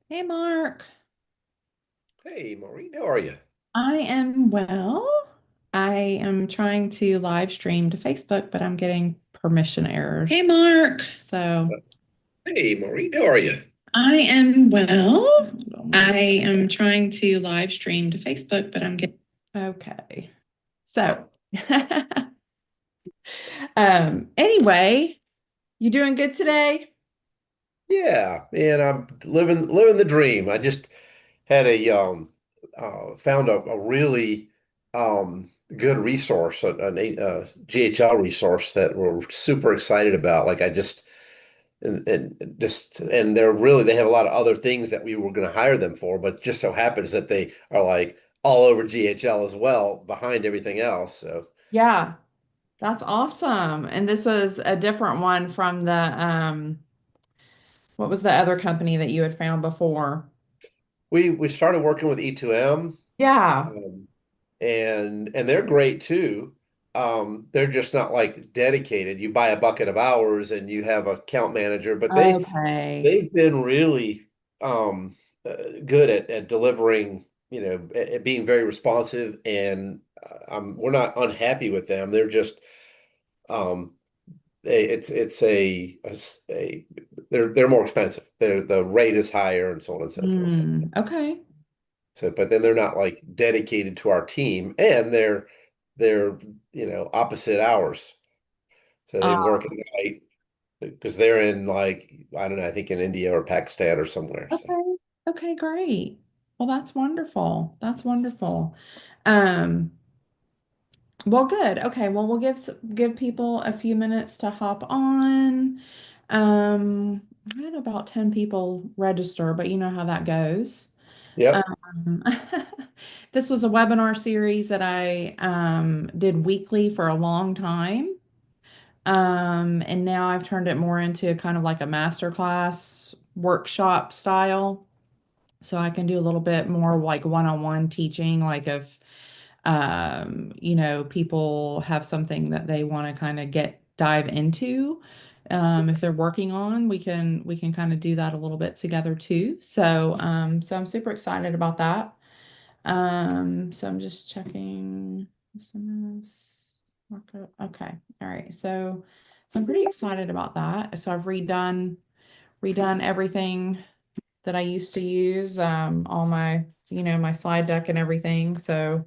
Hey Mark, Hey, Maureen, how are you? I am well. I am trying to live stream to Facebook, but I'm getting permission errors. Hey Mark, so Hey, Maureen, how are you? I am well. I am trying to live stream to Facebook, but I'm getting okay. So, anyway, you doing good today? Yeah, and I'm living the dream. I just had found a really good resource, GHL resource that we're super excited about. Like I just and they have a lot of other things that we were going to hire them for, but just so happens that they are like all over GHL as well, behind everything else. So Yeah, that's awesome. And this was a different one from the what was the other company that you had found before? we started working with E2M. Yeah. Um, and they're great too. They're just not like dedicated. You buy a bucket of hours and you have a account manager, but Okay. they've been really um, good at delivering, at being very responsive, and we're not unhappy with them. They're just um, it's a they're more expensive. The rate is higher and so on and so forth. Okay. So, but then they're not like dedicated to our team, and they're opposite hours. So they Uh, work at night because they're in like I don't know, I think in India or Pakistan or somewhere. So okay. Okay, great. Well, that's wonderful. That's wonderful. Um, well, good. Okay, well, we'll give people a few minutes to hop on. I had about 10 people register, but you know how that goes. yep, Um, this was a webinar series that I did weekly for a long time. And now I've turned it more into kind of like a masterclass workshop style. So I can do a little bit more like one-on-one teaching, like if people have something that they want to kind of get dive into. If they're working on, we can kind of do that a little bit together too. So I'm super excited about that. So I'm just checking SMS markup. Okay. All right. So I'm pretty excited about that. So I've redone everything that I used to use, all my slide deck and everything. So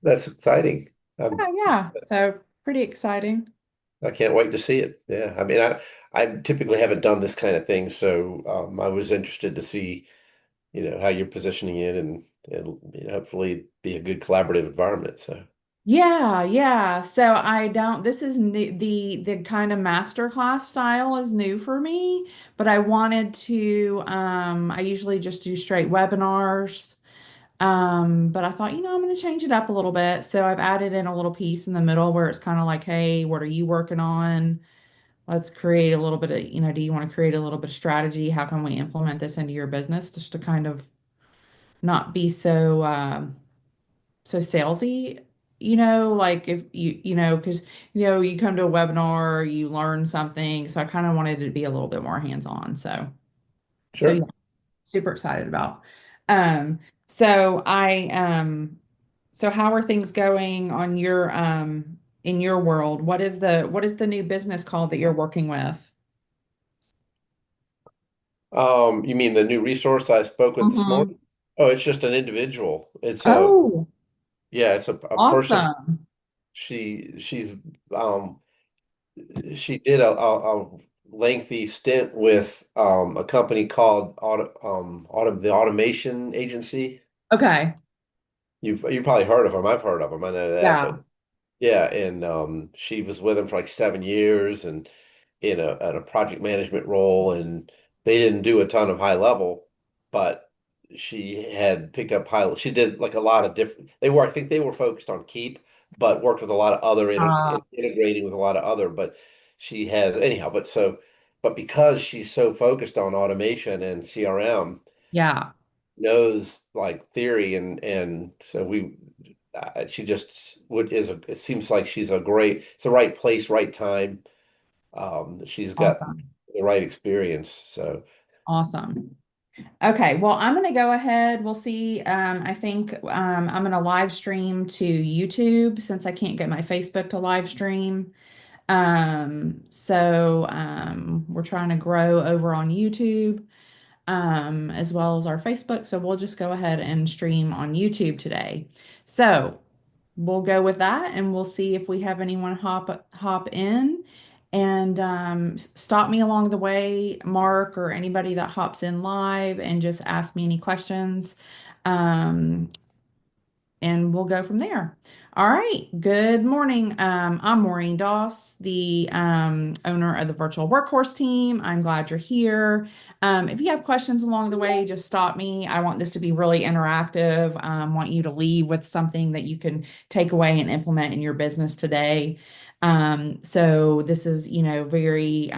that's exciting. yeah, yeah. So pretty exciting. I can't wait to see it. Yeah, I mean, I typically haven't done this kind of thing, so I was interested to see how you're positioning it, and hopefully be a good collaborative environment. So Yeah, yeah. So I don't, this is new, the kind of master class style is new for me, but I wanted to I usually just do straight webinars. But I thought, I'm going to change it up a little bit. So I've added in a little piece in the middle where it's kind of like, hey, what are you working on? Let's create a little bit of, do you want to create a little bit of strategy? How can we implement this into your business just to kind of not be so salesy, like if because you come to a webinar, you learn something. So I kind of wanted it to be a little bit more hands-on. So yeah, sure. super excited about. Um, so I so how are things going on your in your world? What is the new business called that you're working with? You mean the new resource I spoke with this Hmm. morning? Oh, it's just an individual. Oh, It's a person. awesome. She's um she did a lengthy stint with a company called the Automation Agency. Okay. You've probably heard of them. I've heard of them. I know that, Yeah. but yeah, and she was with him for like 7 years, and in a project management role, and they didn't do a ton of high level, but she had picked up high. She did like a lot of different. I think they were focused on keep, but worked with a lot of other integrating with a lot of other. But she has anyhow. But because she's so focused on automation and CRM, Yeah. knows like theory, and so she just would is a, it seems like it's the right place, right time. She's got Awesome. the right experience. So Awesome. Okay, well, I'm going to go ahead. We'll see. I think I'm going to live stream to YouTube since I can't get my Facebook to live stream. We're trying to grow over on YouTube, as well as our Facebook. So we'll just go ahead and stream on YouTube today. So we'll go with that and we'll see if we have anyone hop in and stop me along the way, Mark, or anybody that hops in live and just ask me any questions. Um, and we'll go from there. All right. Good morning. I'm Maureen Doss, the owner of the virtual workhorse team. I'm glad you're here. If you have questions along the way, just stop me. I want this to be really interactive. Want you to leave with something that you can take away and implement in your business today. So this is, very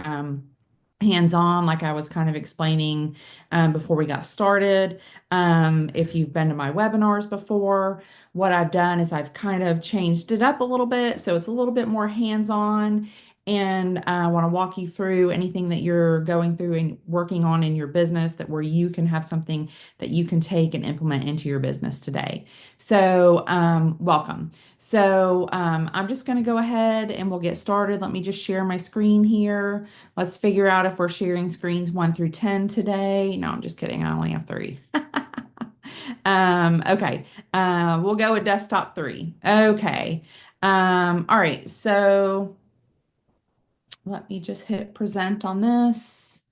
hands-on, like I was kind of explaining before we got started. If you've been to my webinars before, what I've done is I've kind of changed it up a little bit, so it's a little bit more hands-on. And I want to walk you through anything that you're going through and working on in your business that where you can have something that you can take and implement into your business today. So, welcome. I'm just going to go ahead and we'll get started. Let me just share my screen here. Let's figure out if we're sharing screens 1 through 10 today. No, I'm just kidding. I only have three. Okay. We'll go with desktop 3. Okay. All right. So let me just hit present on this.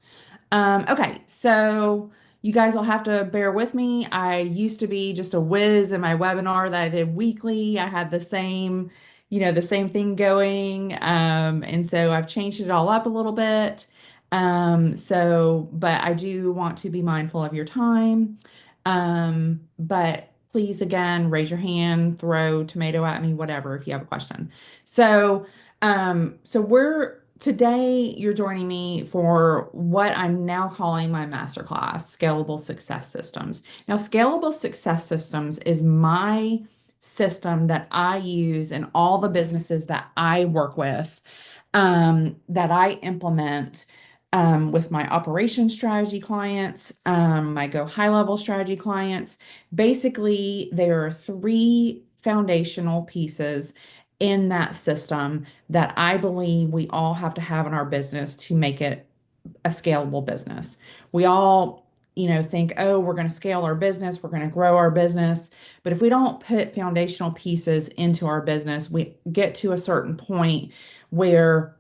Okay, so you guys will have to bear with me. I used to be just a whiz in my webinar that I did weekly. I had the same thing going. And so I've changed it all up a little bit. But I do want to be mindful of your time. But please, again, raise your hand, throw tomato at me, whatever, if you have a question. Today you're joining me for what I'm now calling my masterclass, Scalable Success Systems. Now, Scalable Success Systems is my system that I use in all the businesses that I work with, that I implement with my operation strategy clients, my go high level strategy clients. Basically, there are three foundational pieces in that system that I believe we all have to have in our business to make it a scalable business. We all, think, oh, we're going to scale our business, we're going to grow our business. But if we don't put foundational pieces into our business, we get to a certain point where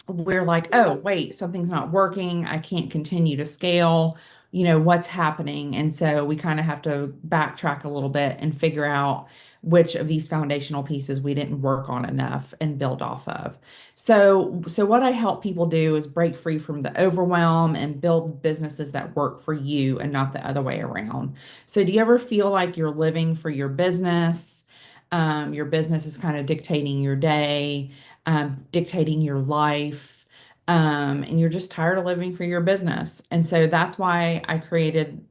we're like, oh, wait, something's not working. I can't continue to scale. What's happening? And so we kind of have to backtrack a little bit and figure out which of these foundational pieces we didn't work on enough and build off of. So what I help people do is break free from the overwhelm and build businesses that work for you and not the other way around. So do you ever feel like you're living for your business? Your business is kind of dictating your day, dictating your life, and you're just tired of living for your business. And so that's why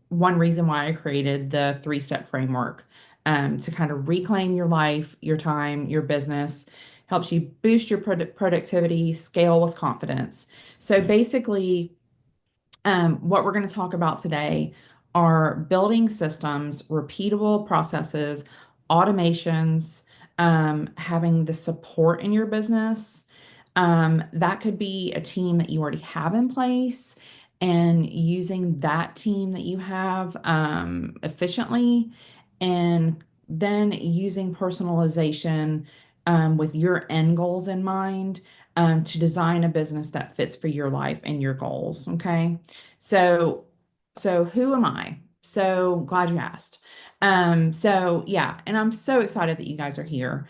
one reason why I created the 3-step framework, to kind of reclaim your life, your time, your business, helps you boost your productivity, scale with confidence. So basically, what we're going to talk about today are building systems, repeatable processes, automations, having the support in your business. That could be a team that you already have in place and using that team that you have efficiently, and then using personalization with your end goals in mind, to design a business that fits for your life and your goals. Okay. So, so who am I? So glad you asked. Yeah, and I'm so excited that you guys are here.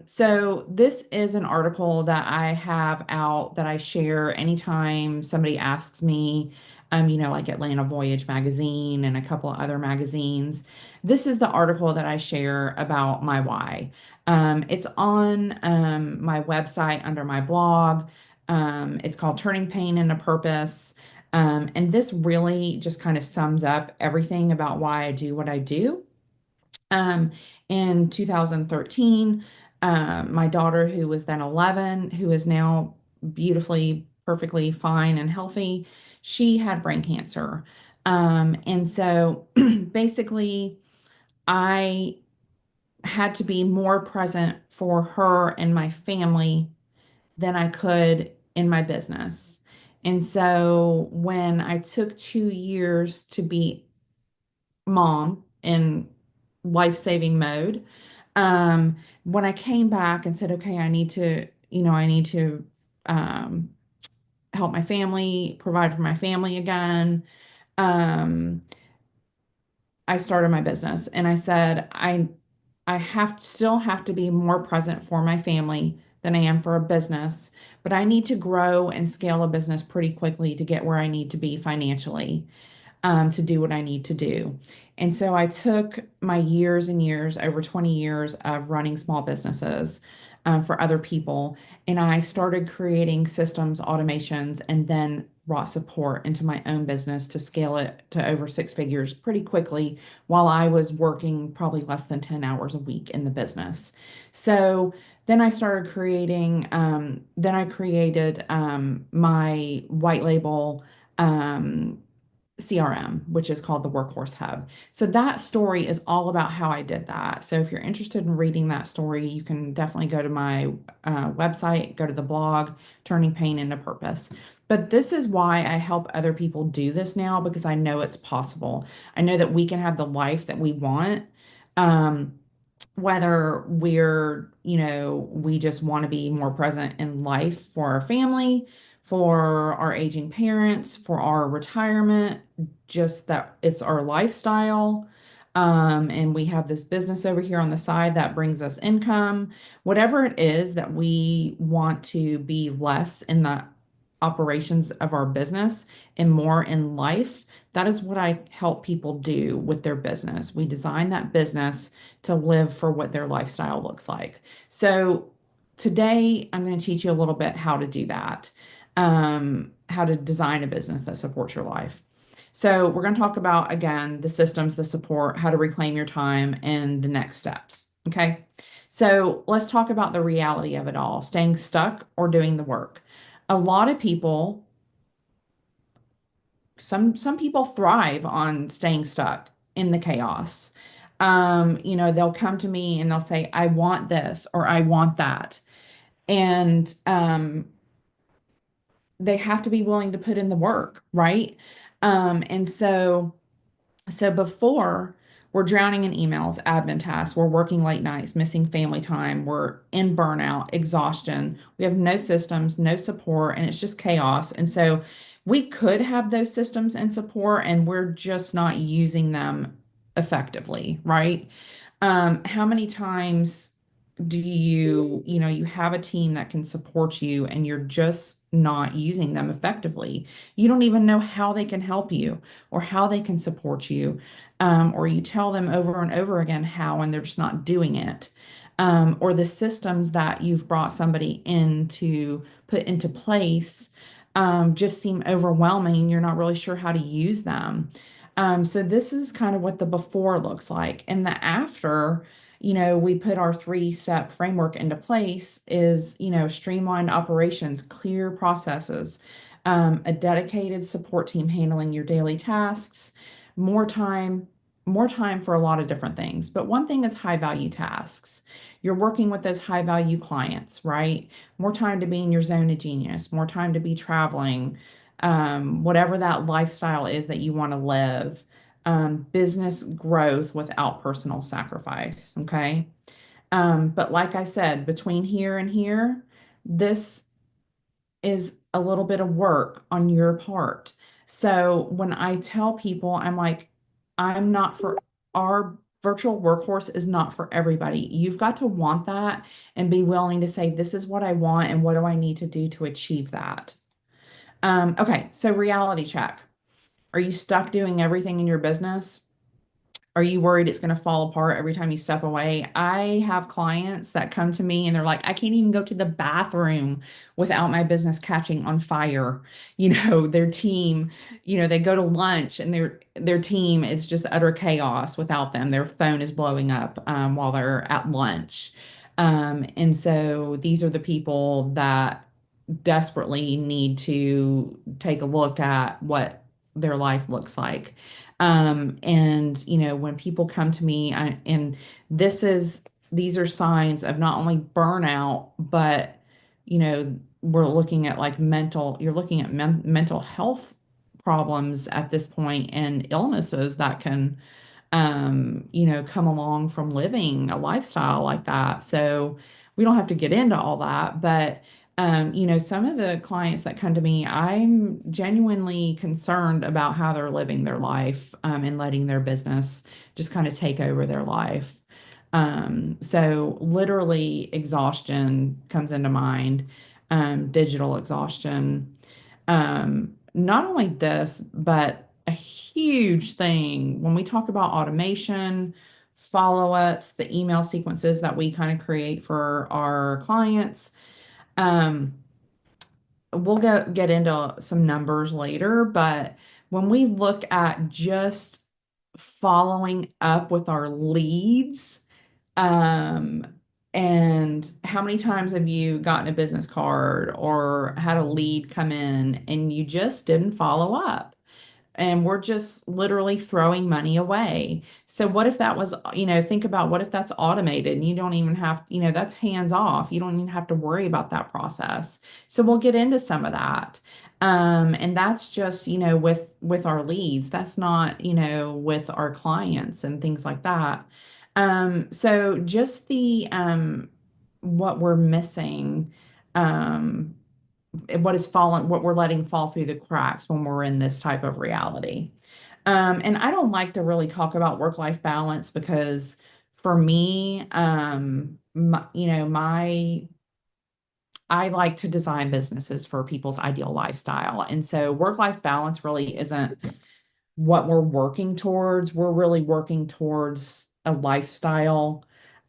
So this is an article that I have out that I share anytime somebody asks me, like Atlanta Voyage magazine and a couple of other magazines. This is the article that I share about my why. It's on my website under my blog. It's called Turning Pain into Purpose. And this really just kind of sums up everything about why I do what I do. Um, in 2013, my daughter, who was then 11, who is now beautifully, perfectly fine and healthy, she had brain cancer. And so basically, I had to be more present for her and my family than I could in my business. And so when I took 2 years to be mom in life-saving mode, when I came back and said, okay, I need to um, help my family, provide for my family again. Um, I started my business and I said, I still have to be more present for my family than I am for a business, but I need to grow and scale a business pretty quickly to get where I need to be financially, to do what I need to do. And so I took my years and years, over 20 years of running small businesses for other people, and I started creating systems, automations, and then brought support into my own business to scale it to over 6 figures pretty quickly while I was working probably less than 10 hours a week in the business. So then I started then I created my white label. CRM, which is called the Workhorse Hub. So that story is all about how I did that. So if you're interested in reading that story, you can definitely go to my website, go to the blog, Turning Pain into Purpose. But this is why I help other people do this now because I know it's possible. I know that we can have the life that we want. Um, whether we just want to be more present in life for our family, for our aging parents, for our retirement, just that it's our lifestyle. And we have this business over here on the side that brings us income. Whatever it is that we want to be less in the operations of our business and more in life, that is what I help people do with their business. We design that business to live for what their lifestyle looks like. So today I'm going to teach you a little bit how to do that, how to design a business that supports your life. So we're going to talk about, again, the systems, the support, how to reclaim your time, and the next steps. Okay. So let's talk about the reality of it all, staying stuck or doing the work. A lot of people, some people thrive on staying stuck in the chaos. They'll come to me and they'll say, I want this or I want that. And they have to be willing to put in the work, right? And so before we're drowning in emails, admin tasks, we're working late nights, missing family time, we're in burnout, exhaustion. We have no systems, no support, and it's just chaos. And so we could have those systems and support, and we're just not using them effectively, right? How many times do you have a team that can support you and you're just not using them effectively? You don't even know how they can help you or how they can support you. Or you tell them over and over again how, and they're just not doing it. Or the systems that you've brought somebody in to put into place just seem overwhelming. You're not really sure how to use them. So this is kind of what the before looks like. And the after, we put our 3-step framework into place is, streamlined operations, clear processes, a dedicated support team handling your daily tasks, more time, more time for a lot of different things. But one thing is high value tasks. You're working with those high value clients, right? More time to be in your zone of genius, more time to be traveling, whatever that lifestyle is that you want to live, business growth without personal sacrifice. Okay. But like I said, between here and here, this is a little bit of work on your part. So when I tell people, I'm like, I'm not for our virtual workhorse is not for everybody. You've got to want that and be willing to say, this is what I want and what do I need to do to achieve that? Okay, so reality check. Are you stuck doing everything in your business? Are you worried it's going to fall apart every time you step away? I have clients that come to me and they're like, I can't even go to the bathroom without my business catching on fire. Their team, they go to lunch and their team is just utter chaos without them. Their phone is blowing up while they're at lunch. And so these are the people that desperately need to take a look at what their life looks like. And when people come to me, and this is these are signs of not only burnout, but we're looking at like you're looking at mental health problems at this point and illnesses that can come along from living a lifestyle like that. So we don't have to get into all that, but some of the clients that come to me, I'm genuinely concerned about how they're living their life, and letting their business just kind of take over their life. So literally exhaustion comes into mind, digital exhaustion. Not only this, but a huge thing when we talk about automation, follow-ups, the email sequences that we kind of create for our clients. Um, we'll get into some numbers later, but when we look at just following up with our leads, um, and how many times have you gotten a business card or had a lead come in and you just didn't follow up? And we're just literally throwing money away. So what if that was, think about what if that's automated and you don't even have, that's hands off. You don't even have to worry about that process. So we'll get into some of that. And that's just, with our leads. That's not, with our clients and things like that. So just the what we're missing, um, what we're letting fall through the cracks when we're in this type of reality. And I don't like to really talk about work-life balance because for me, I like to design businesses for people's ideal lifestyle. And so work-life balance really isn't what we're working towards. We're really working towards a lifestyle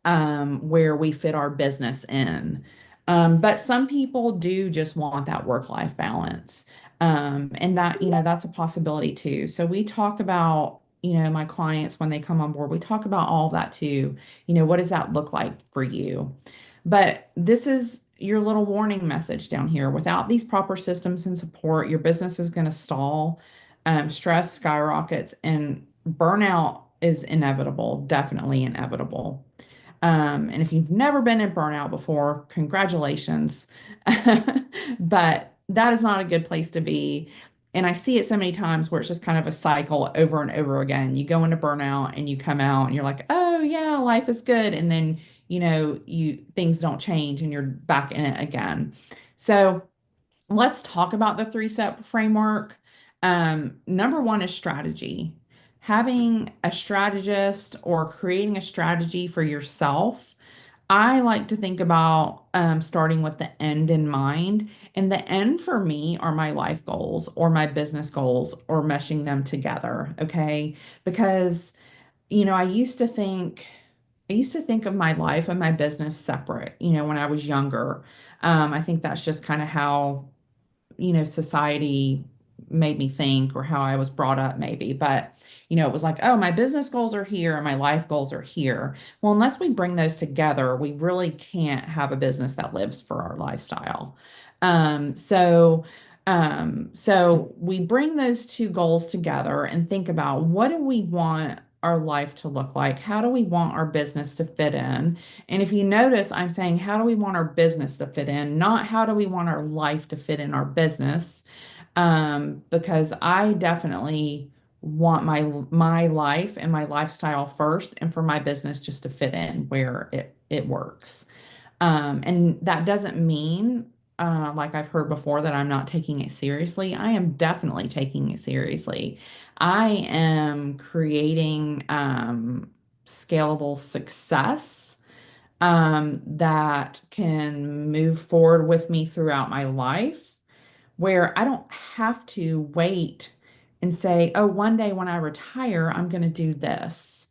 where we fit our business in. But some people do just want that work-life balance. And that, that's a possibility too. So we talk about, my clients when they come on board, we talk about all of that too. What does that look like for you? But this is your little warning message down here. Without these proper systems and support, your business is going to stall, stress skyrockets, and burnout is inevitable, definitely inevitable. And if you've never been in burnout before, congratulations. But that is not a good place to be. And I see it so many times where it's just kind of a cycle over and over again. You go into burnout and you come out and you're like, oh yeah, life is good. And then, things don't change and you're back in it again. So let's talk about the three-step framework. Number one is strategy. Having a strategist or creating a strategy for yourself. I like to think about starting with the end in mind. And the end for me are my life goals or my business goals or meshing them together. Okay. Because, I used to think of my life and my business separate, when I was younger. I think that's just kind of how society made me think or how I was brought up maybe. But, it was like, oh, my business goals are here and my life goals are here. Well, unless we bring those together, we really can't have a business that lives for our lifestyle. Um, so, so we bring those two goals together and think about what do we want our life to look like? How do we want our business to fit in? And if you notice, I'm saying, how do we want our business to fit in? Not how do we want our life to fit in our business? Because I definitely want my life and my lifestyle first, and for my business just to fit in where it works. And that doesn't mean, like I've heard before, that I'm not taking it seriously. I am definitely taking it seriously. I am creating scalable success that can move forward with me throughout my life, where I don't have to wait and say, oh, one day when I retire, I'm going to do this.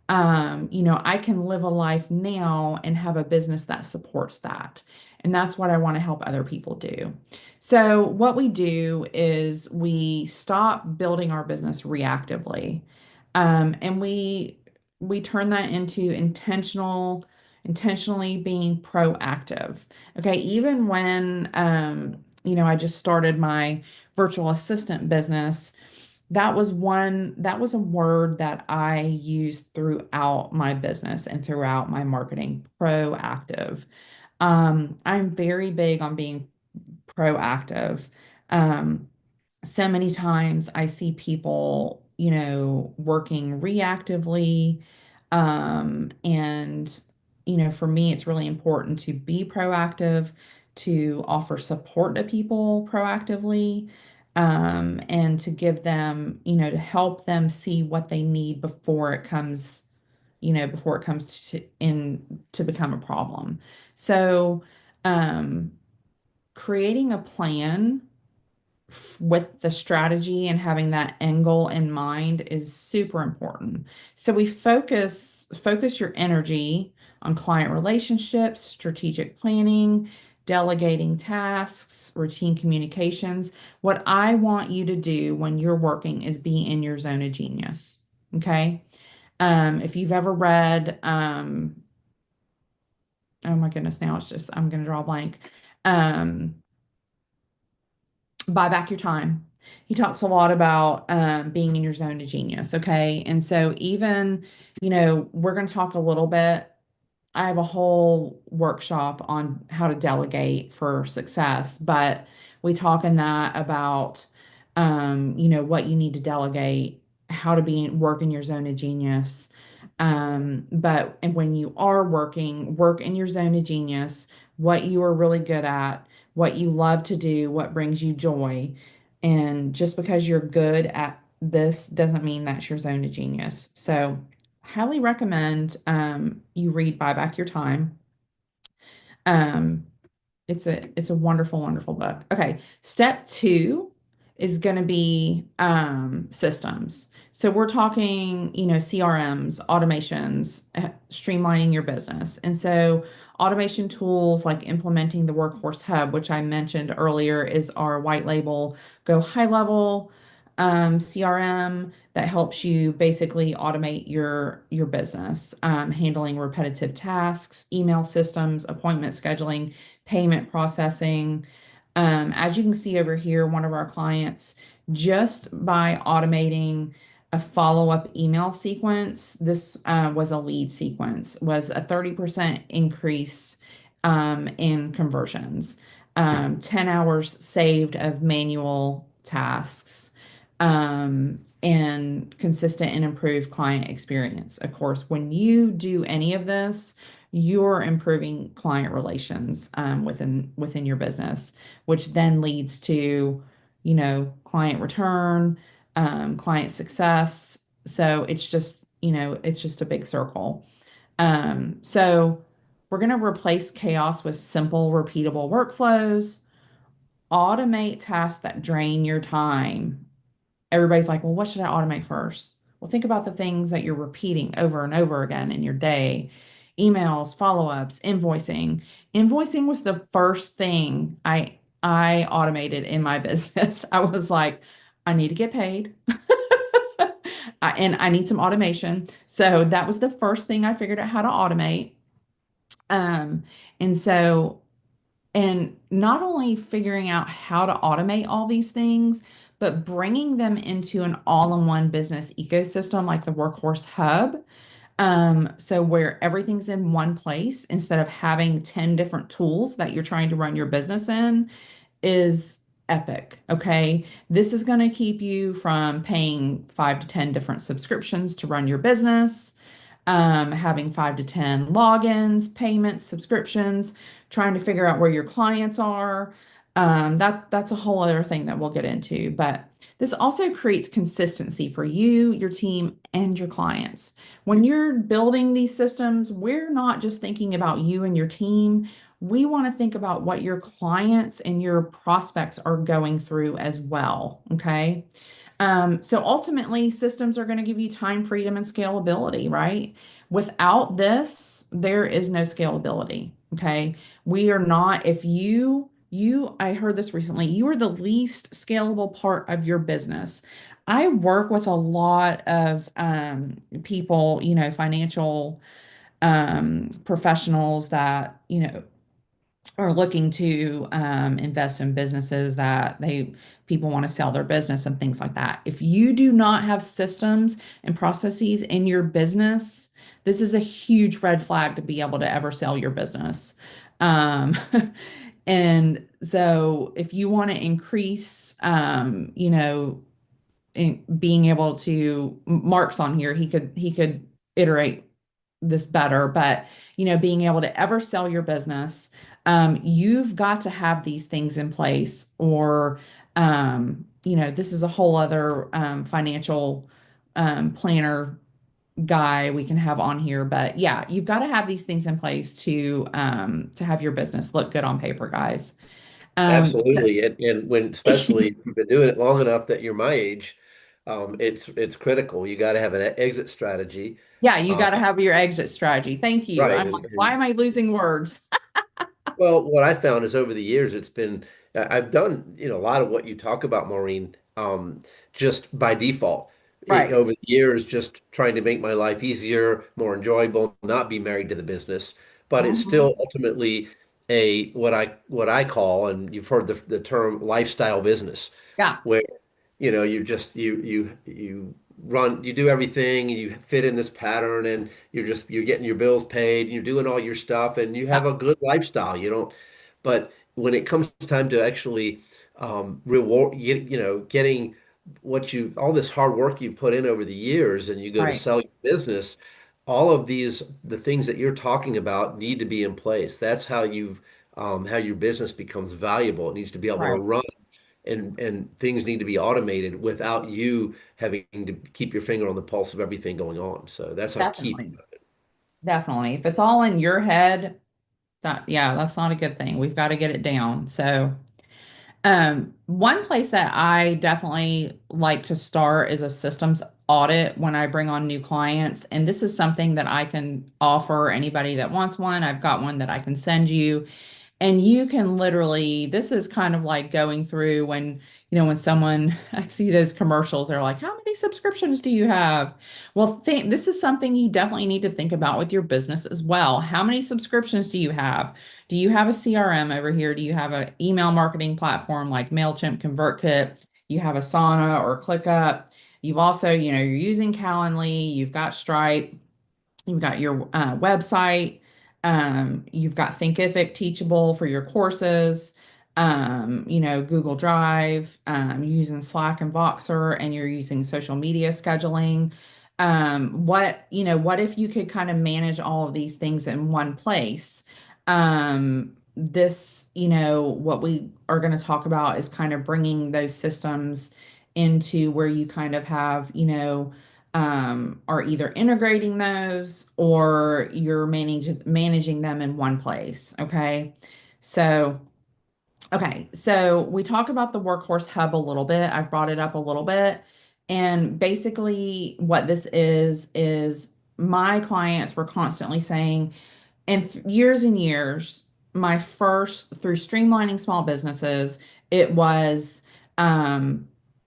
I can live a life now and have a business that supports that. And that's what I want to help other people do. So, what we do is we stop building our business reactively, and we turn that into intentionally being proactive. Okay, even when I just started my virtual assistant business, that was a word that I used throughout my business and throughout my marketing, proactive. I'm very big on being proactive. Um, so many times I see people, working reactively. And, for me, it's really important to be proactive, to offer support to people proactively, and to give them, to help them see what they need before it comes to become a problem. So, um, creating a plan with the strategy and having that end goal in mind is super important. So we focus your energy on client relationships, strategic planning, delegating tasks, routine communications. What I want you to do when you're working is be in your zone of genius. Okay? If you've ever read oh my goodness, now I'm gonna draw a blank. Um Buy Back Your Time. He talks a lot about being in your zone of genius. Okay. And so, even, we're going to talk a little bit. I have a whole workshop on how to delegate for success, but we talk in that about, what you need to delegate, how to work in your zone of genius. And when you are working, work in your zone of genius, what you are really good at, what you love to do, what brings you joy. And just because you're good at this doesn't mean that's your zone of genius. So, highly recommend you read Buy Back Your Time. Um, it's a wonderful, wonderful book. Okay, step two is going to be systems. So we're talking, CRMs, automations, streamlining your business. And so automation tools like implementing the Workhorse Hub, which I mentioned earlier, is our white label, go high level CRM that helps you basically automate your business, handling repetitive tasks, email systems, appointment scheduling, payment processing. As you can see over here, one of our clients, just by automating a follow-up email sequence, this was a lead sequence, was a 30% increase in conversions, 10 hours saved of manual tasks, and consistent and improved client experience. Of course, when you do any of this, you're improving client relations within your business, which then leads to, client return, client success. So it's just a big circle. So we're going to replace chaos with simple, repeatable workflows, automate tasks that drain your time. Everybody's like, well, what should I automate first? Well, think about the things that you're repeating over and over again in your day. Emails, follow-ups, invoicing. Invoicing was the first thing I automated in my business. I was like, I need to get paid. And I need some automation. So that was the first thing I figured out how to automate. Um, and so and not only figuring out how to automate all these things, but bringing them into an all-in-one business ecosystem like the Workhorse Hub. So where everything's in one place instead of having 10 different tools that you're trying to run your business in is epic. Okay. This is going to keep you from paying 5 to 10 different subscriptions to run your business, having 5 to 10 logins, payments, subscriptions, trying to figure out where your clients are. That's a whole other thing that we'll get into. But this also creates consistency for you, your team, and your clients. When you're building these systems, we're not just thinking about you and your team. We want to think about what your clients and your prospects are going through as well. Okay. So ultimately, systems are going to give you time, freedom, and scalability, right? Without this, there is no scalability. Okay. We are not, if I heard this recently, you are the least scalable part of your business. I work with a lot of people, financial professionals that, are looking to invest in businesses that people want to sell their business and things like that. If you do not have systems and processes in your business, this is a huge red flag to be able to ever sell your business. Um, and so if you want to increase, in being able to, Mark's on here, he could iterate this better, but being able to ever sell your business, you've got to have these things in place, or this is a whole other financial planner guy we can have on here. But yeah, you've got to have these things in place to have your business look good on paper, guys. Absolutely. And when, especially if you've been doing it long enough that you're my age, it's critical. You got to have an exit strategy. Yeah, you Um, got to have your exit strategy. Thank you. right. I'm like, why am I losing words? Well, what I found is over the years, it's been, I've done, a lot of what you talk about, Maureen, just by default. Right. Over the years, just trying to make my life easier, more enjoyable, not be married to the business. But it's Mhm. still ultimately a what I call, and you've heard the term lifestyle business, Yeah. where you just you run, you do everything, and you fit in this pattern, and you're getting your bills paid, and you're doing all your stuff, and you have Yeah. a good lifestyle. You don't, but when it comes time to actually reward, getting what you all this hard work you put in over the years, and you go to Right. sell your business, all of the things that you're talking about need to be in place. That's how your business becomes valuable. It needs to be able to Right. run, and things need to be automated without you having to keep your finger on the pulse of everything going on. So that's a key Definitely. part of it. Definitely. If it's all in your head, yeah, that's not a good thing. We've got to get it down. So, one place that I definitely like to start is a systems audit when I bring on new clients. And this is something that I can offer anybody that wants one. I've got one that I can send you. And you can literally, this is kind of like going through when someone, I see those commercials, they're like, how many subscriptions do you have? Well, this is something you definitely need to think about with your business as well. How many subscriptions do you have? Do you have a CRM over here? Do you have an email marketing platform like MailChimp, ConvertKit? You have Asana or ClickUp? You've also, you're using Calendly, you've got Stripe. You've got your website. You've got Thinkific Teachable for your courses. Google Drive. You're using Slack and Voxer, and you're using social media scheduling. What if you could kind of manage all of these things in one place? What we are going to talk about is kind of bringing those systems into where you kind of have, are either integrating those or you're managing them in one place. So, so we talked about the Workhorse Hub a little bit. I've brought it up a little bit. And basically, what this is my clients were constantly saying, and years and years, my first through streamlining small businesses, it was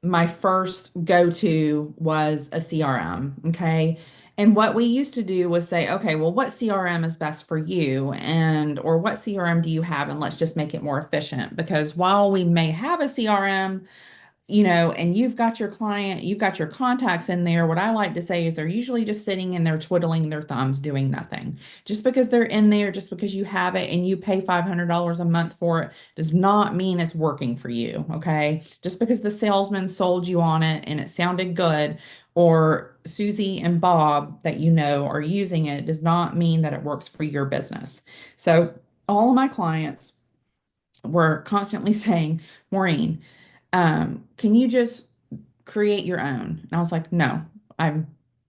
my first go-to was a CRM. Okay. And what we used to do was say, okay, well, what CRM is best for you? Or what CRM do you have? And let's just make it more efficient. Because while we may have a CRM, and you've got your client, you've got your contacts in there. What I like to say is they're usually just sitting in there twiddling their thumbs, doing nothing. Just because they're in there, just because you have it and you pay $500 a month for it, does not mean it's working for you. Okay. Just because the salesman sold you on it and it sounded good, or Susie and Bob that are using it, does not mean that it works for your business. So, all of my clients were constantly saying, Maureen, can you just create your own? And I was like, no, I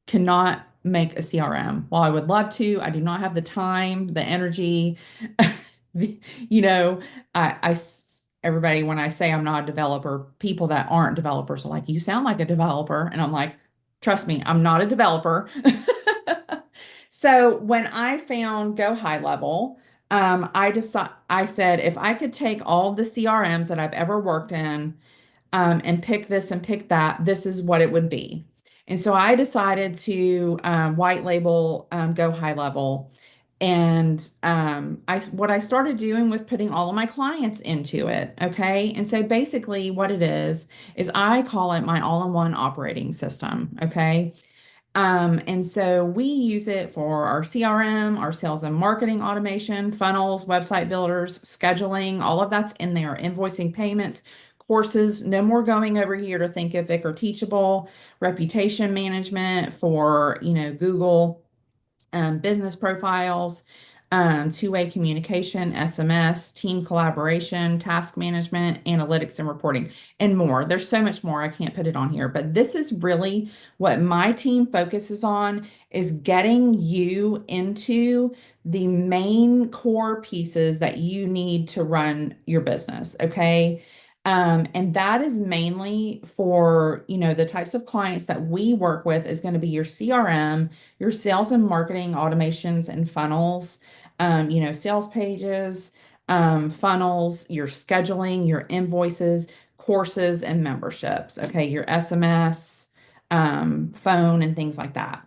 cannot make a CRM. While I would love to, I do not have the time, the energy. you know, everybody, when I say I'm not a developer, people that aren't developers are like, you sound like a developer. And I'm like, trust me, I'm not a developer. So when I found Go High Level, I said if I could take all the CRMs that I've ever worked in, and pick this and pick that, this is what it would be. And so I decided to white label Go High Level. And I what I started doing was putting all of my clients into it. Okay. And so basically what it is I call it my all-in-one operating system. Okay. And so we use it for our CRM, our sales and marketing automation, funnels, website builders, scheduling, all of that's in there, invoicing, payments, courses, no more going over here to Thinkific or Teachable, reputation management for, Google, business profiles, two-way communication, SMS, team collaboration, task management, analytics and reporting, and more. There's so much more. I can't put it on here, but this is really what my team focuses on is getting you into the main core pieces that you need to run your business. Okay. And that is mainly for, the types of clients that we work with is going to be your CRM, your sales and marketing automations and funnels, sales pages, funnels, your scheduling, your invoices, courses, and memberships. Okay, your SMS, phone, and things like that,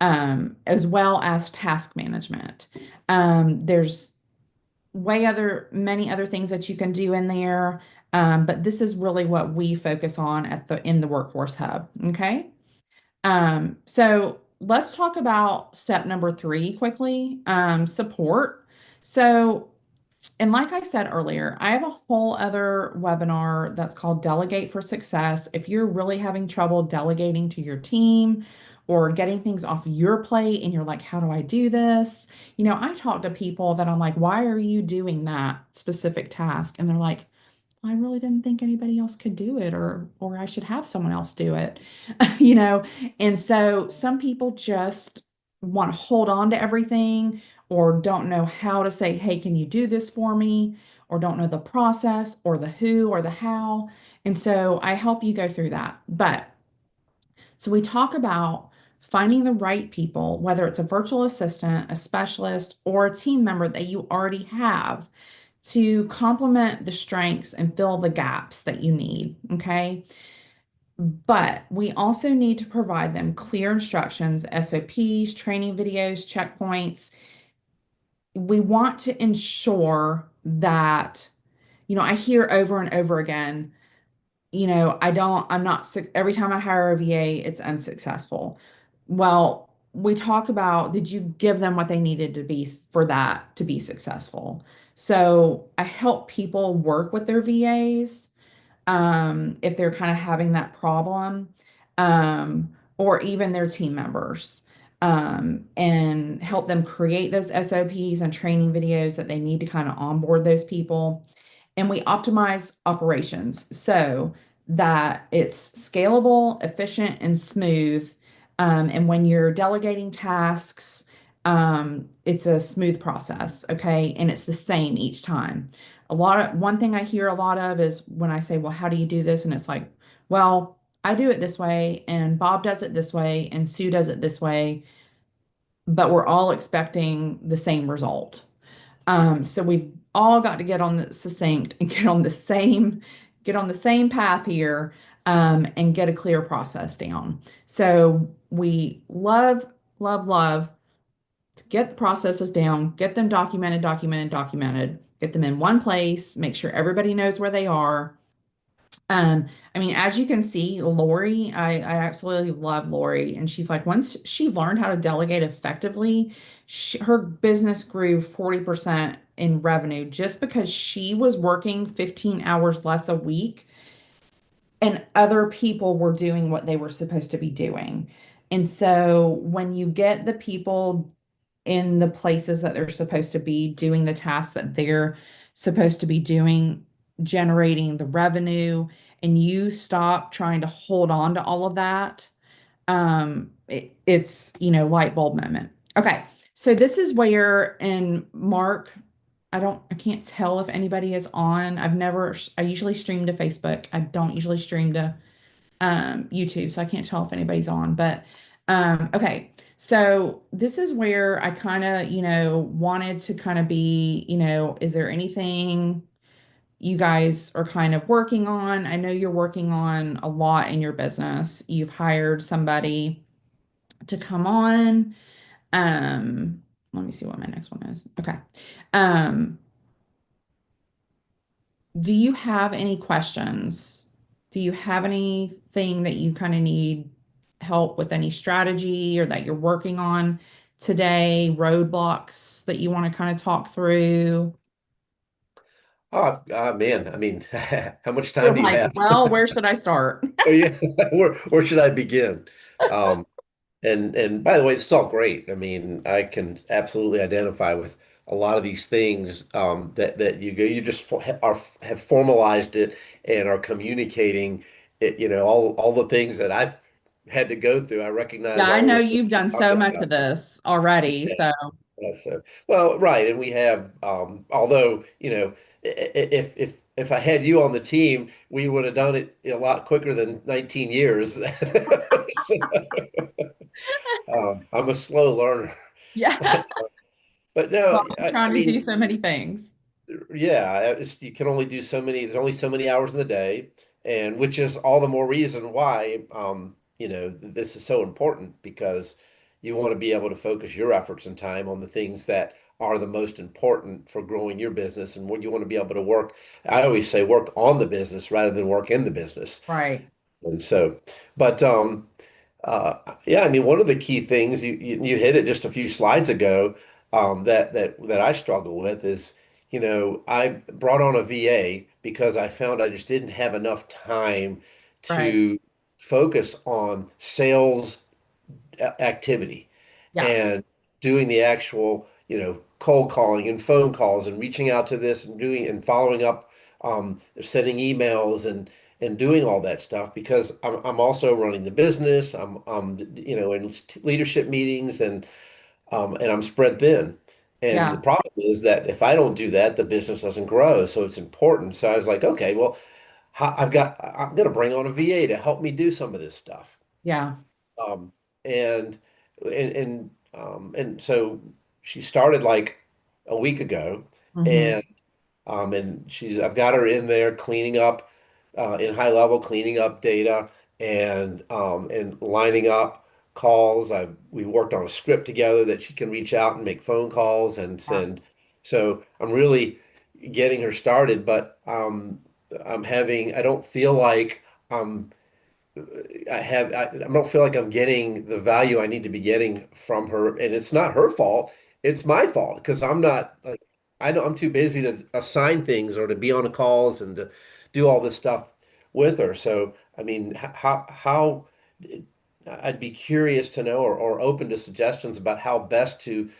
as well as task management. There's many other things that you can do in there. But this is really what we focus on in the Workhorse Hub. Okay. So let's talk about step number three quickly, support. So, and like I said earlier, I have a whole other webinar that's called Delegate for Success. If you're really having trouble delegating to your team or getting things off your plate and you're like, how do I do this? I talk to people that I'm like, why are you doing that specific task? And they're like, I really didn't think anybody else could do it or I should have someone else do it. you know and so some people just want to hold on to everything or don't know how to say, hey, can you do this for me, or don't know the process or the who or the how. And so I help you go through that. But so we talk about finding the right people, whether it's a virtual assistant, a specialist, or a team member that you already have to complement the strengths and fill the gaps that you need. Okay. But we also need to provide them clear instructions, SOPs, training videos, checkpoints. We want to ensure that, I hear over and over again, I'm not, every time I hire a VA, it's unsuccessful. Well, we talk about, did you give them what they needed to be for that to be successful? So I help people work with their VAs if they're kind of having that problem, or even their team members, and help them create those SOPs and training videos that they need to kind of onboard those people. And we optimize operations so that it's scalable, efficient, and smooth. And when you're delegating tasks, it's a smooth process, okay? And it's the same each time. One thing I hear a lot of is when I say, well, how do you do this? And it's like, well, I do it this way, and Bob does it this way, and Sue does it this way, but we're all expecting the same result. So we've all got to get on the succinct and get on the same path here, and get a clear process down. So we love, love, love to get the processes down, get them documented, get them in one place, make sure everybody knows where they are. I mean, as you can see, Lori, I absolutely love Lori. And she's like, once she learned how to delegate effectively, her business grew 40% in revenue just because she was working 15 hours less a week and other people were doing what they were supposed to be doing. And so when you get the people in the places that they're supposed to be doing the tasks that they're supposed to be doing, generating the revenue, and you stop trying to hold on to all of that, it's, light bulb moment. Okay. So this is where, and Mark, I can't tell if anybody is on. I usually stream to Facebook. I don't usually stream to YouTube, so I can't tell if anybody's on. But okay, so this is where I kind of, wanted to kind of be, is there anything you guys are kind of working on? I know you're working on a lot in your business. You've hired somebody to come on. Um, let me see what my next one is. Okay. Um, do you have any questions? Do you have anything that you kind of need help with, any strategy or that you're working on today, roadblocks that you want to kind of talk through? Man, I mean, how much time You're do you like, have? well, where should I start? Oh, yeah, where should I begin? Um, and by the way, it's all great. I mean, I can absolutely identify with a lot of these things that you just have formalized it and are communicating it. All the things that I've had to go through. I Yeah, recognize I all know the things you've you're done so talking much about. of this already. Yeah. So, So, well, right, and we have, although if I had you on the team, we would have done it a lot quicker than 19 years. So, I'm a slow learner, yeah, but no, well, I'm I trying to do mean, so many things. yeah, you can only do so many. There's only so many hours in the day, and which is all the more reason why this is so important because you want to be able to focus your efforts and time on the things that are the most important for growing your business and what you want to be able to work. I always say work on the business rather than work in the business. Right. And so, but yeah, I mean, one of the key things you hit it just a few slides ago that I struggle with is, I brought on a VA because I found I just didn't have enough time Right. to focus on sales activity Yeah. and doing the actual, cold calling and phone calls and reaching out to this and doing and following up, sending emails and doing all that stuff because I'm also running the business. I'm in leadership meetings and I'm spread thin. And the Yeah. problem is that if I don't do that, the business doesn't grow. So it's important. So I was like, okay, well, I'm going to bring on a VA to help me do some of this stuff. Yeah. Um, and and so she started like a week ago, Hmm. and I've got her in there cleaning up in high level, cleaning up data and lining up calls. We worked on a script together that she can reach out and make phone calls and Yeah. send. So I'm really getting her started, but I don't feel like I'm I don't feel like I'm getting the value I need to be getting from her, and it's not her fault. It's my fault because I'm not like I know I'm too busy to assign things or to be on the calls and to do all this stuff with her. So, I mean, how I'd be curious to know or open to suggestions about how best to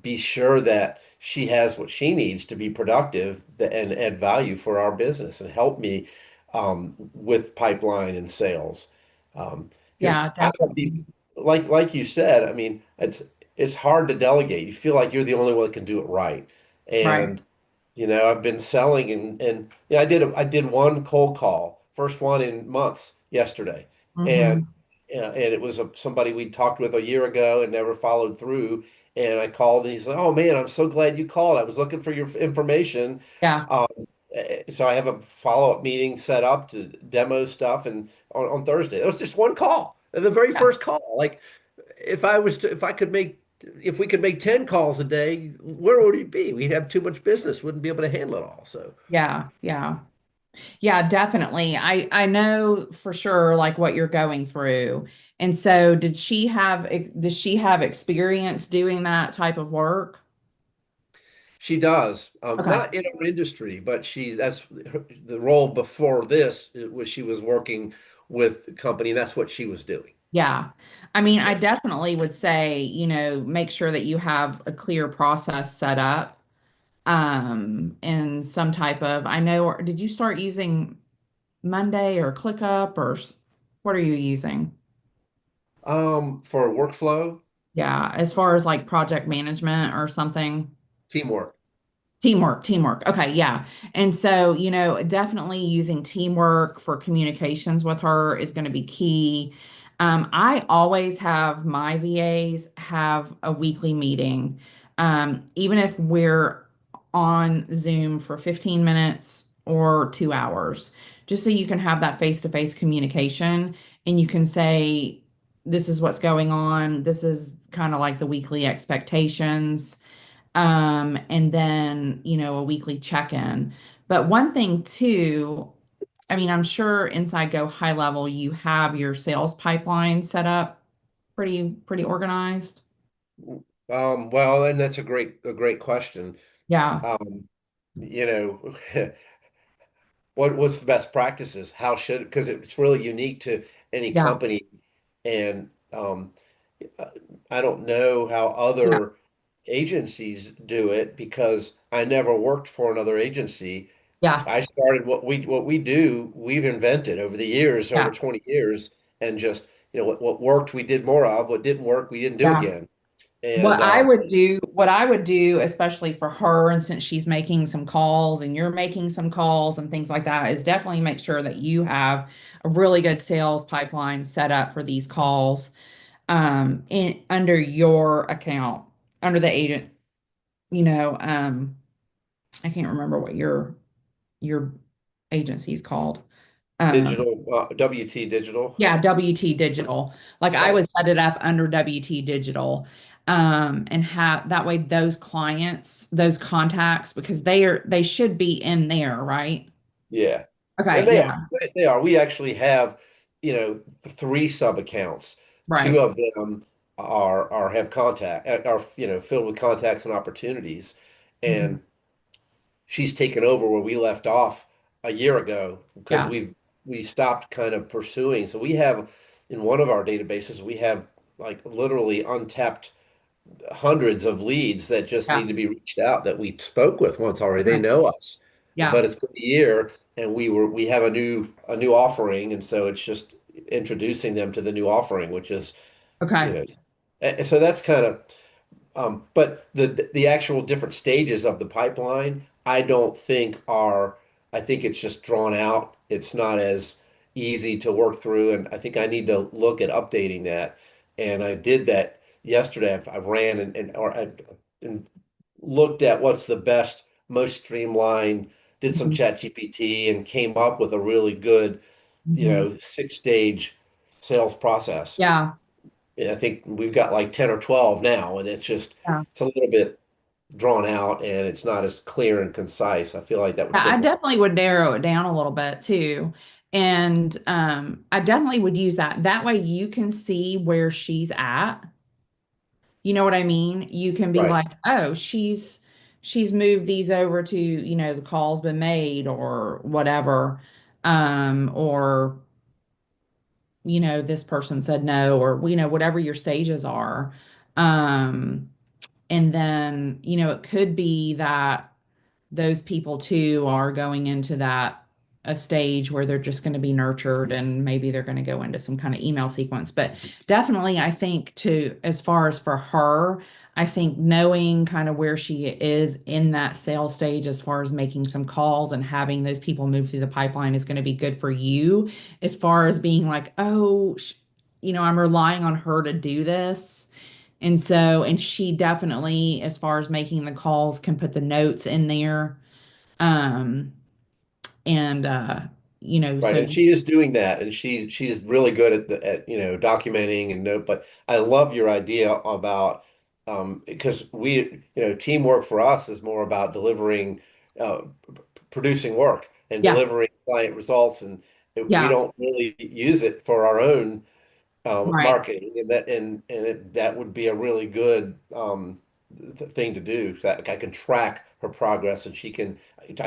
be sure that she has what she needs to be productive and add value for our business and help me with pipeline and sales. Because Yeah, I don't definitely. like you said, I mean, it's hard to delegate. You feel like you're the only one that can do it right. Right. And I've been selling and I did one cold call, first one in months yesterday. And Hmm. and it was somebody we talked with a year ago and never followed through. And I called and he said, "Oh man, I'm so glad you called. I was looking for your information." Yeah. Um, so I have a follow-up meeting set up to demo stuff and on Thursday. It was just one call. The very Yeah. first call. Like if we could make 10 calls a day, where would we be? We'd have too much business, wouldn't be able to handle it all. So Yeah. Yeah. Yeah, definitely. I know for sure like what you're going through. And so does she have experience doing that type of work? she does, Okay. not in our industry, but the role before this was she was working with the company, and that's what she was doing. Yeah. I mean, I Yeah. definitely would say, make sure that you have a clear process set up in some type of, I know, did you start using Monday or ClickUp what are you using? For workflow, Yeah, as far as like project management or something. teamwork. Teamwork, teamwork. Okay, yeah. And so, definitely using teamwork for communications with her is going to be key. I always have my VAs have a weekly meeting, even if we're on Zoom for 15 minutes or 2 hours, just so you can have that face-to-face communication and you can say, this is what's going on. This is kind of like the weekly expectations. And then, a weekly check-in. But one thing too, I mean, I'm sure inside Go High Level, you have your sales pipeline set up pretty organized. Well, and that's a great question. Yeah. Um, you know, what's the best practices? How should, because it's really unique to any Yeah. company, and uh, I don't know how Yeah. other agencies do it because I never worked for another agency. Yeah. I started what we do, we've invented over the years, over Yeah. 20 years, and just what worked we did more of, what didn't work we didn't do Yeah. again. And What I would do, especially for her, and since she's making some calls and you're making some calls and things like that, is definitely make sure that you have a really good sales pipeline set up for these calls, in under your account, under the agent, you know, um, I can't remember what your agency's called. Um, digital, WT digital. yeah, WT Digital. Like I Right. would set it up under WT Digital, and have that way those clients, those contacts, because they should be in there, right? Yeah. And Okay, they are. yeah, They are. We actually have, three sub accounts. Two right. of them are have contact are filled with contacts and opportunities. Mhm. And she's taken over where we left off a year ago because Yeah, we stopped kind of pursuing. So we have in one of our databases, we have like literally untapped hundreds of leads that just need yeah, to be reached out that we spoke with once already. They okay, know us, yeah, but it's been a year and we have a new offering, and so it's just introducing them to the new offering, which is, you okay. know, so that's kind of but the actual different stages of the pipeline, I don't think are, I think it's just drawn out. It's not as easy to work through, and I think I need to look at updating that. And I did that yesterday. I ran and looked at what's the best, most streamlined, did some Mhm. chat GPT and came up with a really good, Mhm. six-stage sales process. Yeah, I think we've got like 10 or 12 now, and yeah. it's a little bit drawn out and it's not as clear and concise. I feel like that would Yeah, I simplify. definitely would narrow it down a little bit too. And I definitely would use that. That way you can see where she's at. You know what I mean? You can be Right. like, oh, she's moved these over to, the call's been made or whatever. Or, this person said no, or, whatever your stages are. Um, and then, it could be that those people too are going into that a stage where they're just going to be nurtured and maybe they're going to go into some kind of email sequence. But definitely I think to as far as for her, I think knowing kind of where she is in that sales stage as far as making some calls and having those people move through the pipeline is going to be good for you as far as being like, oh, I'm relying on her to do this. And she definitely, as far as making the calls, can put the notes in there. Um, and Right. so And she is doing that, and she's really good at documenting and note. But I love your idea about because teamwork for us is more about delivering producing work and yeah, delivering client results, and we yeah, don't really use it for our own right. marketing, that would be a really good thing to do. So that I can track her progress, and I can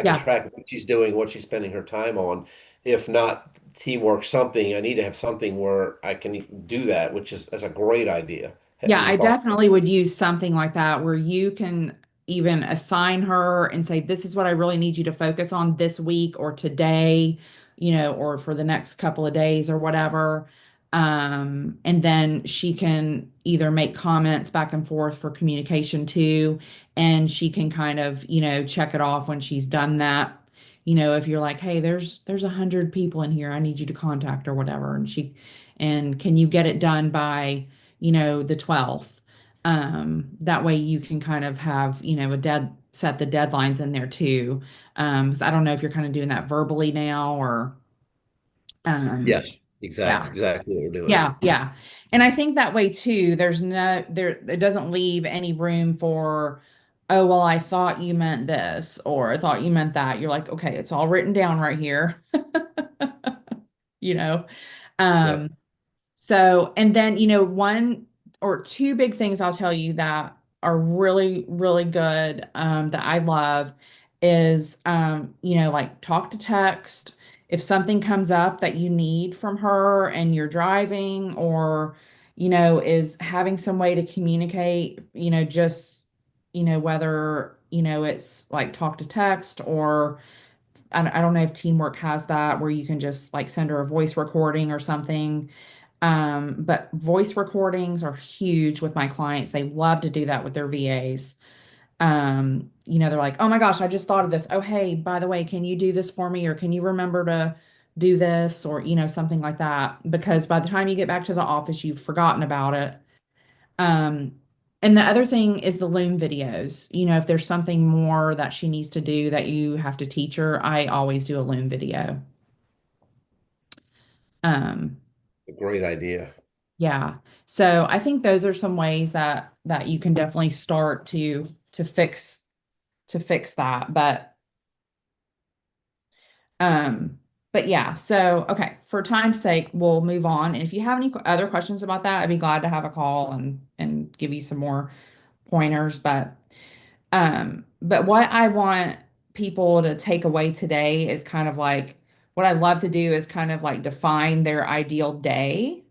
Yeah. track what she's doing, what she's spending her time on. If not teamwork, something I need to have something where I can do that, which is a great idea. Yeah, You I thought, definitely would use something like that where you can even assign her and say, this is what I really need you to focus on this week or today, or for the next couple of days or whatever. And then she can either make comments back and forth for communication too, and she can kind of, check it off when she's done that. If you're like, hey, there's 100 people in here I need you to contact or whatever, and can you get it done by the 12th. That way you can kind of have, set the deadlines in there too. 'Cause I don't know if you're kind of doing that verbally now or, um, yes. Yeah. Exactly what we're doing. Yeah, yeah. And I think that way too, it doesn't leave any room for, oh, well, I thought you meant this, or I thought you meant that. You're like, okay, it's all written down right here. You know? Yep. Um, so, and then, one or two big things I'll tell you that are really, really good, that I love is, like talk to text. If something comes up that you need from her and you're driving or, is having some way to communicate, just, whether, it's like talk to text or I don't know if Teamwork has that where you can just like send her a voice recording or something. But voice recordings are huge with my clients. They love to do that with their VAs. They're like, oh my gosh, I just thought of this. Oh, hey, by the way, can you do this for me? Or can you remember to do this? Or, something like that. Because by the time you get back to the office, you've forgotten about it. Um, and the other thing is the Loom videos. If there's something more that she needs to do that you have to teach her, I always do a Loom video. Um, A great idea. Yeah. So I think those are some ways that you can definitely start to fix that. Um but yeah, so okay, for time's sake, we'll move on. And if you have any other questions about that, I'd be glad to have a call and give you some more pointers. But what I want people to take away today is kind of like what I love to do is kind of like define their ideal day.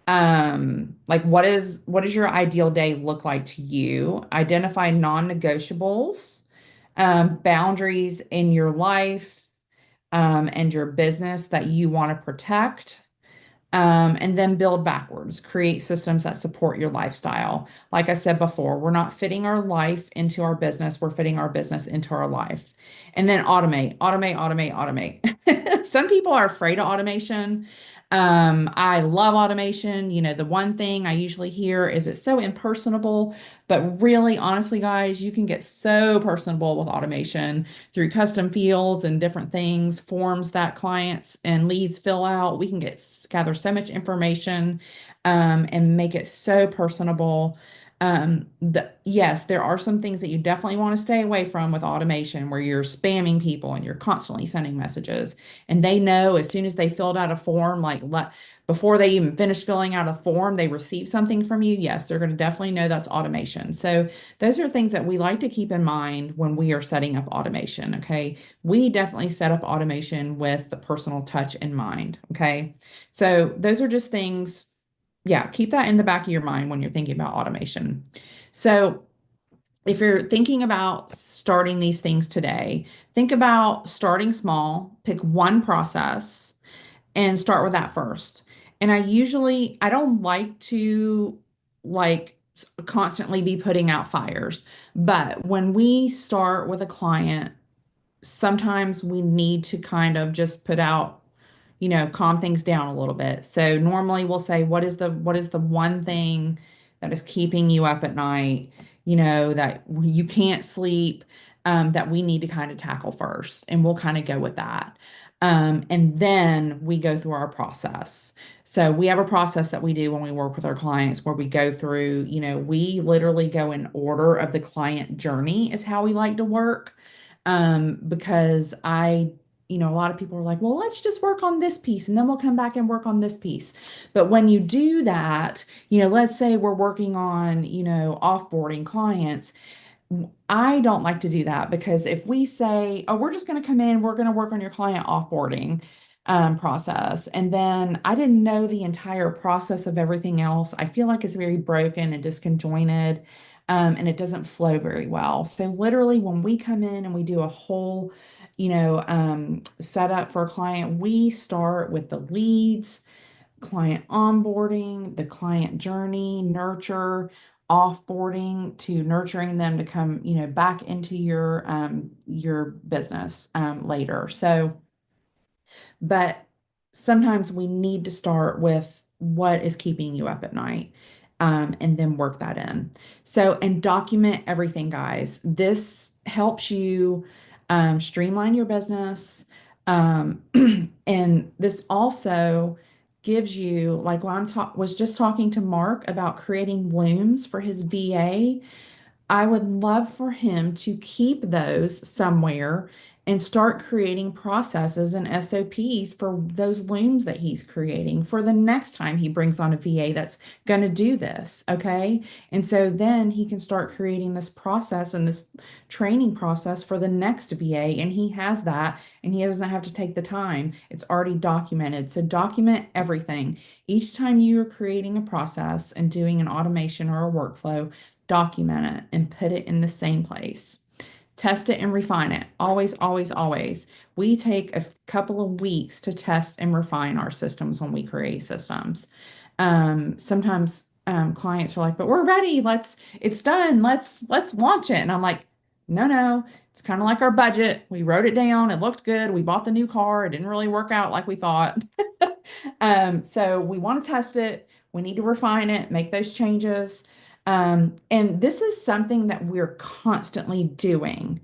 Like what does your ideal day look like to you? Identify non-negotiables, boundaries in your life, and your business that you want to protect. And then build backwards, create systems that support your lifestyle. Like I said before, we're not fitting our life into our business, we're fitting our business into our life. And then automate, automate, automate, automate. Some people are afraid of automation. I love automation. The one thing I usually hear is it's so impersonable, but really, honestly, guys, you can get so personable with automation through custom fields and different things, forms that clients and leads fill out. We can gather so much information, and make it so personable. Yes, there are some things that you definitely want to stay away from with automation where you're spamming people and you're constantly sending messages. And they know as soon as they filled out a form, before they even finish filling out a form, they receive something from you. Yes, they're going to definitely know that's automation. So those are things that we like to keep in mind when we are setting up automation. Okay. We definitely set up automation with the personal touch in mind. Okay. So those are just things, yeah, keep that in the back of your mind when you're thinking about automation. So if you're thinking about starting these things today, think about starting small, pick one process and start with that first. And I don't like to like constantly be putting out fires, but when we start with a client, sometimes we need to kind of just put out, calm things down a little bit. So normally we'll say, what is the one thing that is keeping you up at night, that you can't sleep, that we need to kind of tackle first. And we'll kind of go with that. And then we go through our process. So we have a process that we do when we work with our clients where we go through, we literally go in order of the client journey is how we like to work. Because a lot of people are like, well, let's just work on this piece and then we'll come back and work on this piece. But when you do that, let's say we're working on, offboarding clients. I don't like to do that because if we say, oh, we're just going to come in, we're going to work on your client offboarding process, and then I didn't know the entire process of everything else, I feel like it's very broken and disconjointed, and it doesn't flow very well. So literally, when we come in and we do a whole, setup for a client, we start with the leads, client onboarding, the client journey, nurture, offboarding to nurturing them to come, back into your business later. So, but sometimes we need to start with what is keeping you up at night, and then work that in. So, and document everything, guys. This helps you streamline your business. And this also gives you, like when was just talking to Mark about creating looms for his VA. I would love for him to keep those somewhere and start creating processes and SOPs for those looms that he's creating for the next time he brings on a VA that's going to do this. Okay. And so then he can start creating this process and this training process for the next VA. And he has that and he doesn't have to take the time. It's already documented. So document everything. Each time you are creating a process and doing an automation or a workflow, document it and put it in the same place. Test it and refine it. Always, always, always. We take a couple of weeks to test and refine our systems when we create systems. Sometimes clients are like, "But we're ready. It's done. Let's launch it." And I'm like, "No, no. It's kind of like our budget. We wrote it down. It looked good. We bought the new car. It didn't really work out like we thought." So we want to test it. We need to refine it, make those changes. And this is something that we're constantly doing,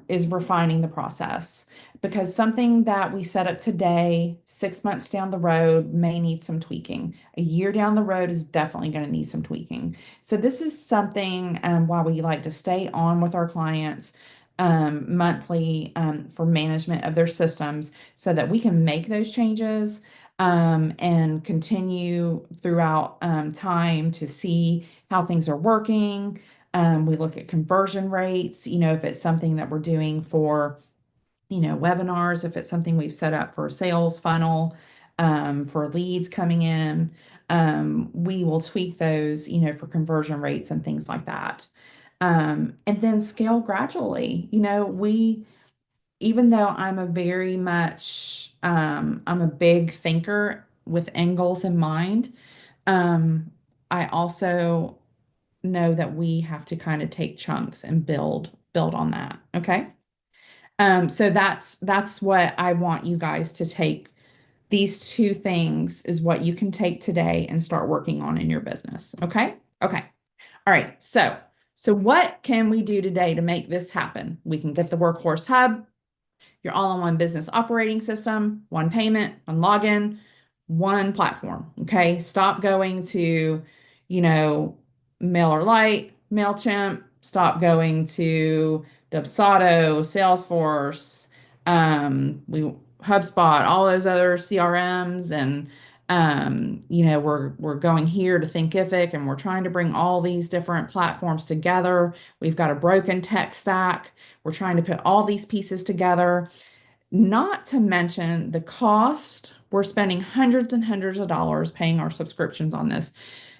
is refining the process because something that we set up today, 6 months down the road, may need some tweaking. A year down the road is definitely going to need some tweaking. So this is something why we like to stay on with our clients monthly for management of their systems so that we can make those changes and continue throughout time to see how things are working. We look at conversion rates, if it's something that we're doing for, webinars, if it's something we've set up for a sales funnel, for leads coming in, we will tweak those, for conversion rates and things like that. And then scale gradually. Even though I'm a very much, I'm a big thinker with end goals in mind, I also know that we have to kind of take chunks and build on that. Okay. So that's what I want you guys to take. These two things is what you can take today and start working on in your business. Okay. Okay. All right. So what can we do today to make this happen? We can get the Workhorse Hub, your all-in-one business operating system, one payment, one login, one platform. Okay. Stop going to, you know, MailerLite, MailChimp, stop going to Dubsado, Salesforce, we HubSpot, all those other CRMs, and we're going here to Thinkific, and we're trying to bring all these different platforms together. We've got a broken tech stack. We're trying to put all these pieces together, not to mention the cost. We're spending hundreds and hundreds of dollars paying our subscriptions on this.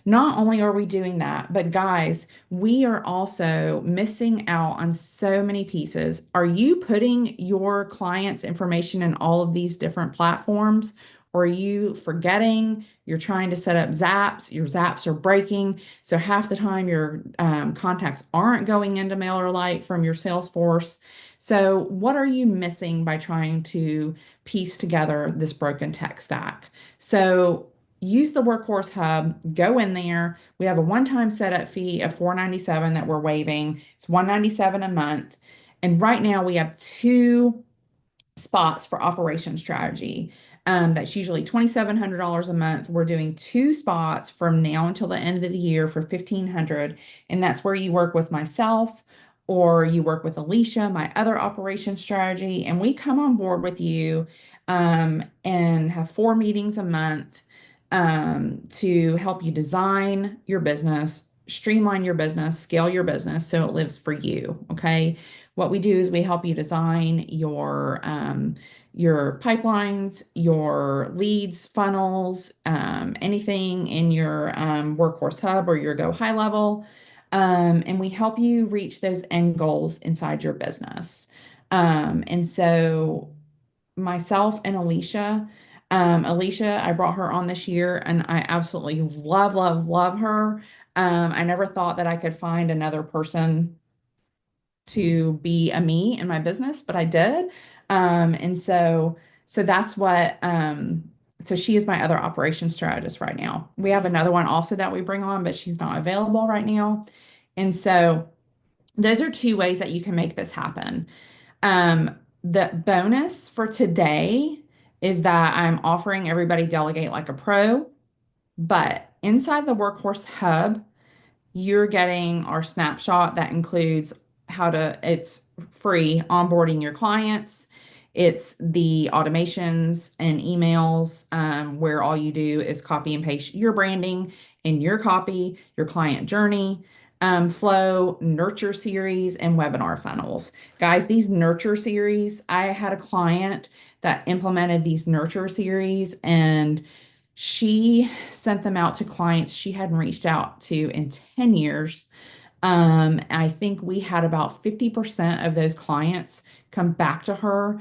Not only are we doing that, but guys, we are also missing out on so many pieces. Are you putting your clients' information in all of these different platforms? Or are you forgetting? You're trying to set up Zaps, your Zaps are breaking. So half the time your contacts aren't going into MailerLite from your Salesforce. So what are you missing by trying to piece together this broken tech stack? So use the Workhorse Hub, go in there. We have a one-time setup fee of $497 that we're waiving. It's $197 a month. And right now we have two spots for operation strategy. That's usually $2,700 a month. We're doing two spots from now until the end of the year for $1,500. And that's where you work with myself or you work with Alicia, my other operation strategy, and we come on board with you and have 4 meetings a month to help you design your business, streamline your business, scale your business so it lives for you. Okay. What we do is we help you design your pipelines, your leads, funnels, anything in your Workhorse Hub or your Go High Level. And we help you reach those end goals inside your business. And so myself and Alicia, I brought her on this year and I absolutely love, love, love her. I never thought that I could find another person to be a me in my business, but I did. And so that's what, so she is my other operations strategist right now. We have another one also that we bring on, but she's not available right now. And so those are two ways that you can make this happen. The bonus for today is that I'm offering everybody Delegate Like a Pro, but inside the Workhorse Hub, you're getting our snapshot that includes it's free onboarding your clients. It's the automations and emails where all you do is copy and paste your branding and your copy, your client journey, flow, nurture series, and webinar funnels. Guys, these nurture series, I had a client that implemented these nurture series and she sent them out to clients she hadn't reached out to in 10 years. I think we had about 50% of those clients come back to her.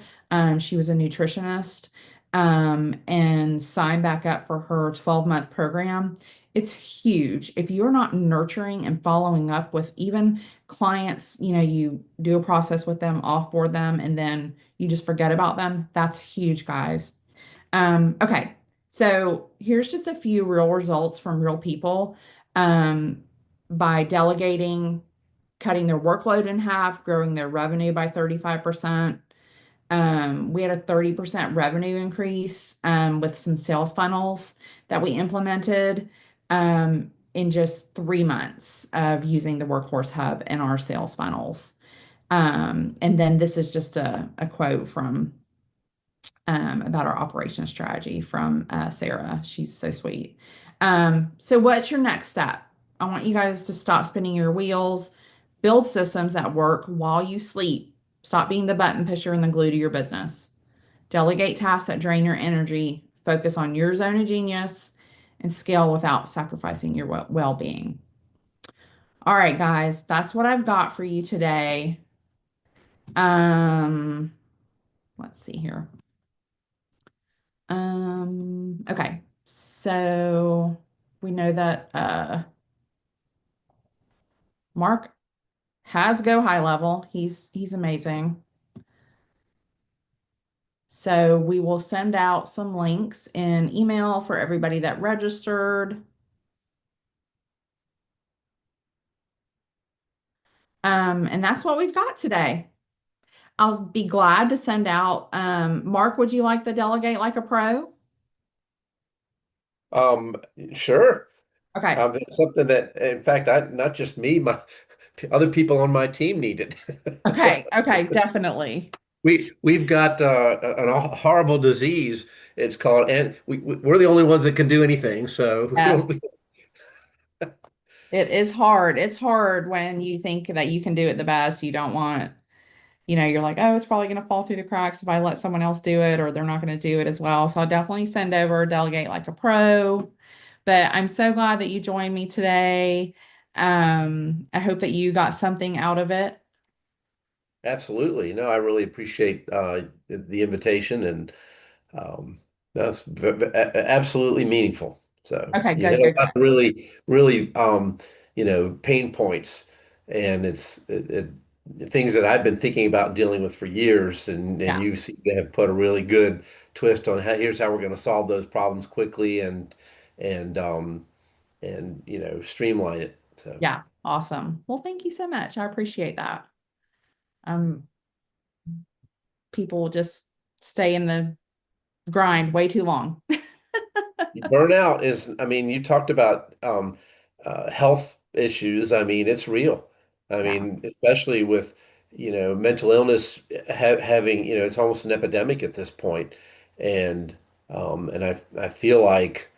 She was a nutritionist, and sign back up for her 12-month program. It's huge. If you're not nurturing and following up with even clients, you do a process with them, offboard them, and then you just forget about them. That's huge, guys. Okay, so here's just a few real results from real people. By delegating, cutting their workload in half, growing their revenue by 35%. We had a 30% revenue increase with some sales funnels that we implemented in just 3 months of using the Workhorse Hub in our sales funnels. And then this is just a quote from about our operations strategy from Sarah. She's so sweet. So, what's your next step? I want you guys to stop spinning your wheels, build systems that work while you sleep. Stop being the button pusher and the glue to your business. Delegate tasks that drain your energy. Focus on your zone of genius and scale without sacrificing your well being. All right, guys, that's what I've got for you today. Um, let's see here. Okay. So we know that Mark has go high level. He's amazing. So we will send out some links in email for everybody that registered. And that's what we've got today. I'll be glad to send out. Mark, would you like the delegate like a pro? Um, sure. Okay. It's something that, in fact, not just me, my other people on my team need it. Okay. Okay. Definitely. We've got a horrible disease. It's called, and we're the only ones that can do anything. So Yes. It is hard. It's hard when you think that you can do it the best. You don't want, you're like, oh, it's probably going to fall through the cracks if I let someone else do it, or they're not going to do it as well. So I'll definitely send over Delegate Like a Pro. But I'm so glad that you joined me today. I hope that you got something out of it. absolutely. No, I really appreciate the invitation, and that's absolutely meaningful. So Okay, you good, hit a good, lot good. of really pain points, and things that I've been thinking about dealing with for years, and Yeah, you seem to have put a really good twist on here's how we're going to solve those problems quickly and streamline it. So yeah, awesome. Well, thank you so much. I appreciate that. Um, People just stay in the grind way too long. burnout is, I mean, you talked about health issues. I mean, it's real. I Yeah, mean, especially with, mental illness having, it's almost an epidemic at this point. And I feel like